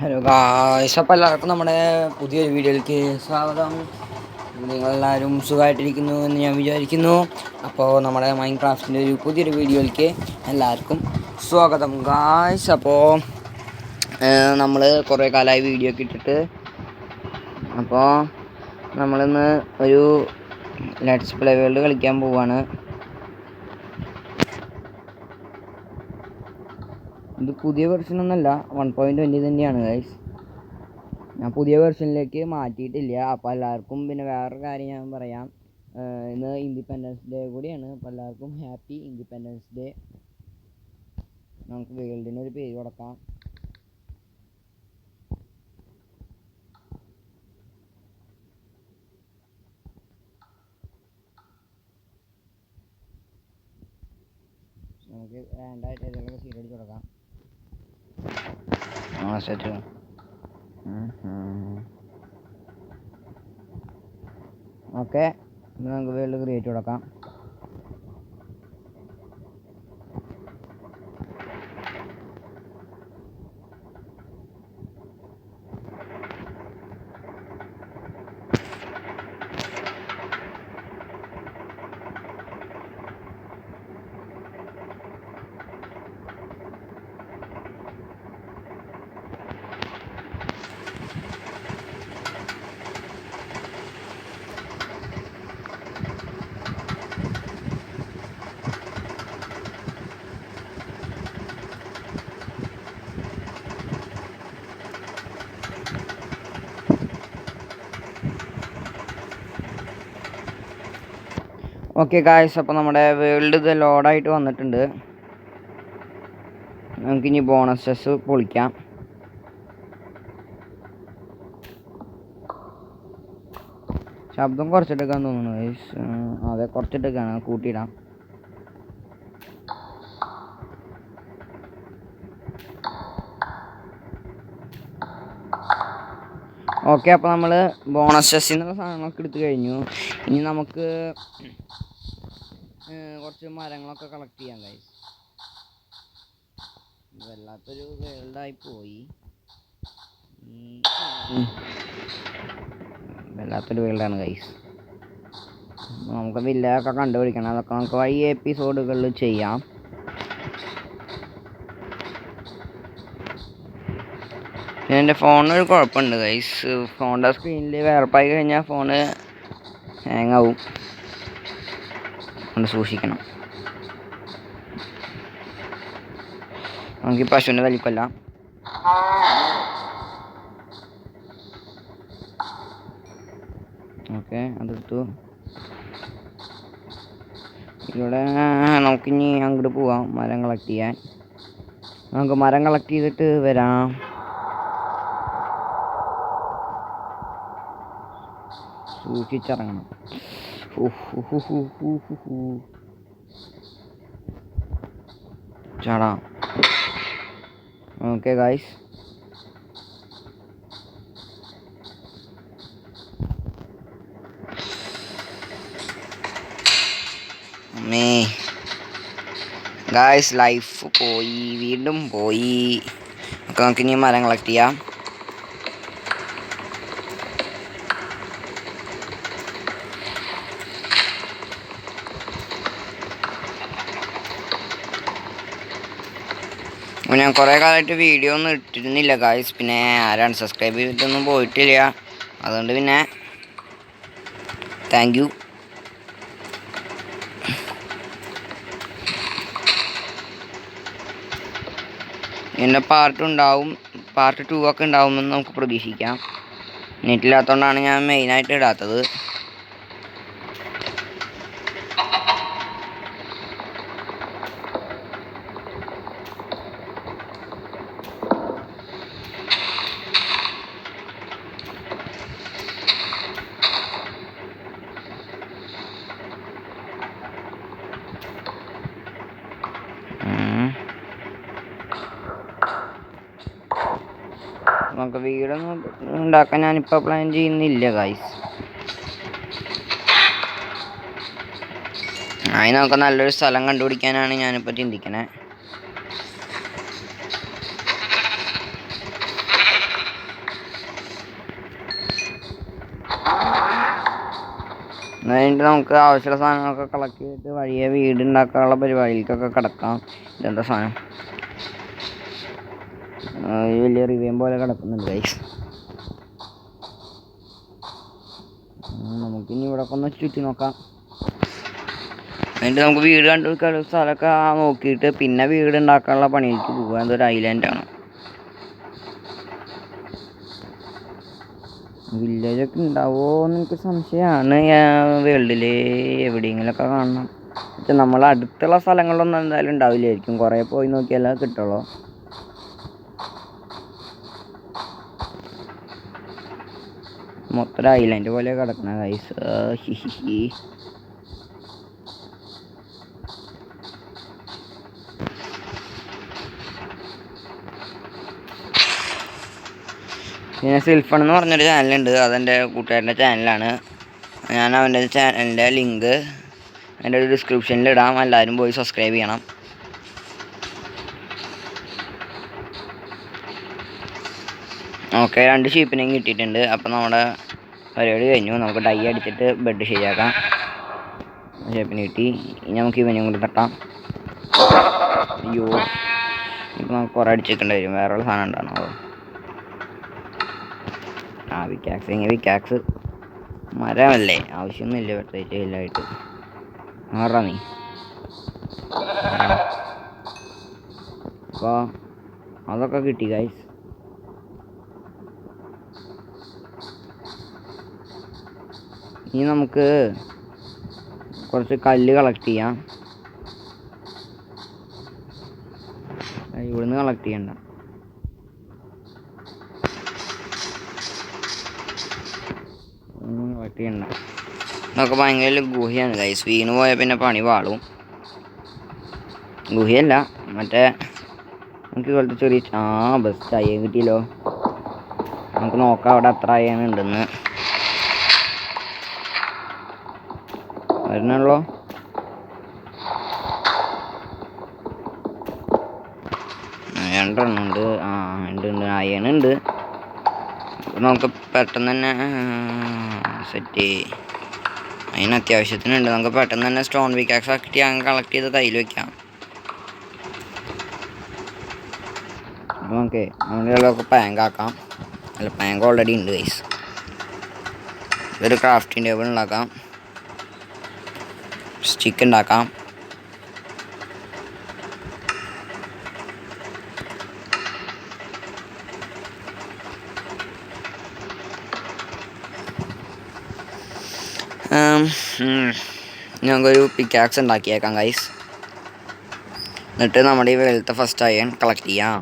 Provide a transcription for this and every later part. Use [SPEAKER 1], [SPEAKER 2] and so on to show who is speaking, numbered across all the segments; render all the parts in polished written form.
[SPEAKER 1] Hello guys, അപ്പോൾ എല്ലാവർക്കും നമ്മുടെ പുതിയൊരു വീഡിയോയിലേക്ക് സ്വാഗതം. നിങ്ങളെല്ലാവരും സുഖമായിട്ടിരിക്കുന്നു എന്ന് ഞാൻ വിചാരിക്കുന്നു. അപ്പോൾ നമ്മുടെ മൈൻക്രാഫ്റ്റിൻ്റെ പുതിയൊരു വീഡിയോയിലേക്ക് എല്ലാവർക്കും സ്വാഗതം ഗായ്സ്. അപ്പോൾ നമ്മൾ കുറേ കാലമായി വീഡിയോ ഒക്കെ ഇട്ടിട്ട്, അപ്പോൾ നമ്മളിന്ന് ഒരു ലെറ്റ്സ് പ്ലേ വേൾഡ് കളിക്കാൻ പോവാണ്. ഇത് പുതിയ വെർഷനൊന്നുമല്ല, 1.20 തന്നെയാണ് ഗൈസ്. ഞാൻ പുതിയ വെർഷനിലേക്ക് മാറ്റിയിട്ടില്ല. അപ്പോൾ എല്ലാവർക്കും പിന്നെ വേറൊരു കാര്യം ഞാൻ പറയാം, ഇന്ന് ഇൻഡിപെൻഡൻസ് ഡേ കൂടിയാണ്. അപ്പോൾ എല്ലാവർക്കും ഹാപ്പി ഇൻഡിപെൻഡൻസ് ഡേ. നമുക്ക് വേൾഡിന് ഒരു പേര് കൊടുക്കാം. നമുക്ക് രണ്ടായിട്ട് ഏതെങ്കിലും സീറ്റ് കൊടുക്കാം. സെറ്റ്. ഓക്കെ, നമുക്ക് വേൾഡ് ക്രിയേറ്റ് കൊടുക്കാം. ഓക്കെ ഗായ്സ്, അപ്പോൾ നമ്മുടെ വേൾഡ് ഇത് ലോഡായിട്ട് വന്നിട്ടുണ്ട്. നമുക്കിനി ബോണസ് ചെസ് പൊളിക്കാം. ശബ്ദം കുറച്ചിട്ടേക്കാൻ തോന്നുന്നു ഗൈസ്. അതെ, കുറച്ചിട്ടേക്കാണ്, കൂട്ടിയിടാം. ഓക്കെ, അപ്പോൾ നമ്മൾ ബോണസ് ചെസ്സിൽ നിന്നുള്ള സാധനങ്ങളൊക്കെ എടുത്തു കഴിഞ്ഞു. ഇനി നമുക്ക് കുറച്ച് മരങ്ങളൊക്കെ കളക്ട് ചെയ്യാം ഗൈസ്. വല്ലാത്തൊരു വേൾഡായി പോയി, വല്ലാത്തൊരു വേൾഡാണ് ഗൈസ്. നമുക്ക് വില്ലയൊക്കെ കണ്ടുപിടിക്കണം. അതൊക്കെ നമുക്ക് വഴി എപ്പിസോഡുകളിൽ ചെയ്യാം. പിന്നെ എൻ്റെ ഫോണിനൊരു കുഴപ്പമുണ്ട് ഗൈസ്. ഫോണിൻ്റെ സ്ക്രീനിൽ വേർപ്പായി കഴിഞ്ഞാൽ ഫോണ് ഹാങ് ആവും. കൊണ്ട് സൂക്ഷിക്കണം. നമുക്ക് ഈ പശുവിനെ വലിക്കൊല്ലാം. ഓക്കെ, അതെടുത്തു. ഇവിടെ നമുക്കിനി അങ്ങോട്ട് പോവാം മരം കളക്ട് ചെയ്യാൻ. നമുക്ക് മരം കളക്ട് ചെയ്തിട്ട് വരാം. സൂക്ഷിച്ചിറങ്ങണം. ചാടാം. ഓക്കെ ഗായ്സ്, ഗായ്സ് ലൈഫ് പോയി, വീണ്ടും പോയി. ഒക്കെ നമുക്ക് ഇനി മരം കളക്ട് ചെയ്യാം. ഞാൻ കുറേ കാലമായിട്ട് വീഡിയോ ഒന്നും ഇട്ടിരുന്നില്ല ഗായ്സ്. പിന്നെ ആരും സബ്സ്ക്രൈബ് ചെയ്തിട്ടൊന്നും പോയിട്ടില്ല. അതുകൊണ്ട് പിന്നെ താങ്ക് യു. ഇതിൻ്റെ പാർട്ട് 2 ഒക്കെ ഉണ്ടാവുമെന്ന് നമുക്ക് പ്രതീക്ഷിക്കാം. നെറ്റില്ലാത്തതുകൊണ്ടാണ് ഞാൻ മെയിനായിട്ട് ഇടാത്തത്. നമുക്ക് വീടൊന്നും ഉണ്ടാക്കാൻ ഞാനിപ്പോൾ പ്ലാൻ ചെയ്യുന്നില്ല ഗായ്സ്. അതിന് നമുക്ക് നല്ലൊരു സ്ഥലം കണ്ടുപിടിക്കാനാണ് ഞാനിപ്പോൾ ചിന്തിക്കണേ. അതുകഴിഞ്ഞിട്ട് നമുക്ക് ആവശ്യമുള്ള സാധനങ്ങളൊക്കെ കളക്ട് ചെയ്തിട്ട് വഴിയെ വീട് ഉണ്ടാക്കാനുള്ള പരിപാടിയിലേക്കൊക്കെ കിടക്കാം. ഇതെന്താ സാധനം? വലിയ റിവ്യം പോലെ കിടക്കുന്നുണ്ട് ഗൈസ്. നമുക്കിനി ഇവിടെ ഒന്ന് ചുറ്റി നോക്കാം. എന്നിട്ട് നമുക്ക് വീട് കണ്ടുപിടിക്കാനുള്ള സ്ഥലമൊക്കെ നോക്കിയിട്ട് പിന്നെ വീട് ഉണ്ടാക്കാനുള്ള പണിയിലേക്ക് പോകാൻ. എന്തൊരു ഐലൻഡാണ്. വില്ലേജൊക്കെ ഉണ്ടാവുമോ എന്ന് എനിക്ക് സംശയമാണ്. വേൾഡിൽ എവിടെയെങ്കിലുമൊക്കെ കാണണം. പക്ഷെ നമ്മൾ അടുത്തുള്ള സ്ഥലങ്ങളിലൊന്നും എന്തായാലും ഉണ്ടാവില്ലായിരിക്കും. കുറേ പോയി നോക്കിയാലേ കിട്ടുള്ളൂ. മൊത്തം ഐലൻഡ് പോലെ കിടക്കണ ഗൈസ്. ഹിഹിഹി. പിന്നെ സിൽഫൺ എന്ന് പറഞ്ഞൊരു ചാനലുണ്ട്. അതെൻ്റെ കൂട്ടുകാരൻ്റെ ചാനലാണ്. ഞാൻ അവൻ്റെ ചാനലിൻ്റെ ലിങ്ക് എൻ്റെ ഒരു ഡിസ്ക്രിപ്ഷനിൽ ഇടാം. എല്ലാവരും പോയി സബ്സ്ക്രൈബ് ചെയ്യണം. ഓക്കെ, 2 ഷീപ്പിനെയും കിട്ടിയിട്ടുണ്ട്. അപ്പോൾ നമ്മുടെ പരിപാടി കഴിഞ്ഞു. നമുക്ക് ഡൈ അടിച്ചിട്ട് ബെഡ് ശരിയാക്കാം. ഷീപ്പിന് കിട്ടി. ഇനി നമുക്ക് ഇവനെയും കൂടി തട്ടാം. അയ്യോ, ഇപ്പം നമുക്ക് കുറേ അടിച്ചിട്ടുണ്ട് വരും. വേറെയുള്ള സാധനം ഉണ്ടാണോ? വിക്കാക്സ് മരമല്ലേ, ആവശ്യമൊന്നുമില്ല. പ്രത്യേകിച്ച് എല്ലായിട്ട് മാറാ നീ. അപ്പോൾ അതൊക്കെ കിട്ടി ഗൈസ്. ഇനി നമുക്ക് കുറച്ച് കല്ല് കളക്ട് ചെയ്യാം. ഇവിടുന്ന് കളക്ട് ചെയ്യണ്ട. ഇതൊക്കെ ഭയങ്കര ഗുഹയാണ് ഗൈസ്. വീണ് പോയാൽ പിന്നെ പണി പാളും. ഗുഹയല്ല, മറ്റേ നമുക്ക് ഇതുപോലത്തെ ചെറിയ ബെസ്റ്റ് അയ്യ കിട്ടിയല്ലോ. നമുക്ക് നോക്കാം അവിടെ എത്ര അയ്യാനുണ്ടെന്ന്. വരണല്ലോ. രണ്ടെണ്ണമുണ്ട്. ഉണ്ട് അയ്യനുണ്ട്. നമുക്ക് പെട്ടെന്ന് തന്നെ സെറ്റ്. അതിന് അത്യാവശ്യത്തിനുണ്ട്. നമുക്ക് പെട്ടെന്ന് തന്നെ സ്റ്റോൺ വിക്കാക്സ് ആക്കിയിട്ട് അങ്ങ് കളക്ട് ചെയ്ത് കയ്യിൽ വെക്കാം. ഓക്കെ, നമുക്ക് പാങ്ക് ആക്കാം. അല്ല, പാങ്ക് ഓൾറെഡി ഉണ്ട് ഗൈസ്. ഇതൊരു ക്രാഫ്റ്റിംഗ് ടേബിൾ ഉണ്ടാക്കാം. സ്റ്റിക്ക് ഉണ്ടാക്കാം. ഞങ്ങൾക്കൊരു പിക്കാക്സ് ഉണ്ടാക്കിയേക്കാം ഗൈസ്. എന്നിട്ട് നമ്മുടെ ഈ വെളുത്ത ഫസ്റ്റ് അയൺ കളക്ട് ചെയ്യാം.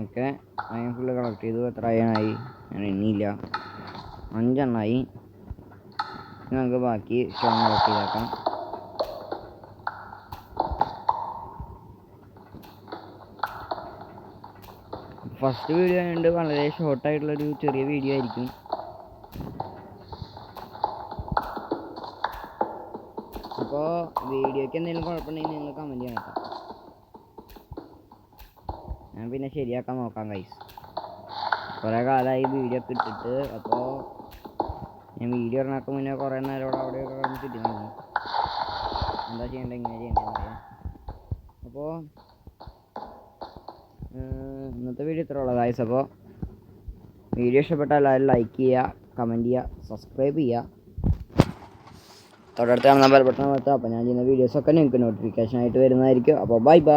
[SPEAKER 1] ഓക്കെ, അയൺ ഫുള്ള് കളക്ട് ചെയ്തു. എത്ര അയണായി ഞാൻ എണ്ണിയില്ല. 5 എണ്ണമായി. നമുക്ക് ബാക്കി സ്റ്റോൺ കളക്ട് ചെയ്തേക്കാം. ഫസ്റ്റ് വീഡിയോ ആയതുകൊണ്ട് വളരെ ഷോർട്ടായിട്ടുള്ളൊരു ചെറിയ വീഡിയോ ആയിരിക്കും. അപ്പോൾ വീഡിയോയ്ക്ക് എന്തെങ്കിലും കുഴപ്പമുണ്ടെങ്കിൽ നിങ്ങൾ കമൻറ്റ് ചെയ്യണം കേട്ടോ. ഞാൻ പിന്നെ ശരിയാക്കാൻ നോക്കാം ഗൈസ്. കുറേ കാലമായി വീഡിയോ ഒക്കെ ഇട്ടിട്ട്. അപ്പോൾ ഞാൻ വീഡിയോ ഇറങ്ങാൻ മുന്നേ കുറേ നേരം അവിടെയൊക്കെ കിടന്ന് ചുറ്റിക്കുന്നു. എന്താ ചെയ്യേണ്ടത്, ഇങ്ങനെ ചെയ്യേണ്ടതെന്ന് അറിയാം. അപ്പോൾ ഇന്നത്തെ വീഡിയോ ഇത്ര ഉള്ളത് ഗൈസ്. അപ്പോൾ വീഡിയോ ഇഷ്ടപ്പെട്ടാൽ എല്ലാവരും ലൈക്ക് ചെയ്യുക, കമൻറ്റ് ചെയ്യുക, സബ്സ്ക്രൈബ് ചെയ്യുക. തൊട്ടടുത്ത് കാണുന്ന ബെൽ ബട്ടൺ അമർത്തുക. അപ്പോൾ ഞാൻ ചെയ്യുന്ന വീഡിയോസൊക്കെ നിങ്ങൾക്ക് നോട്ടിഫിക്കേഷൻ ആയിട്ട് വരുന്നതായിരിക്കും. അപ്പോൾ ബൈ ബൈ.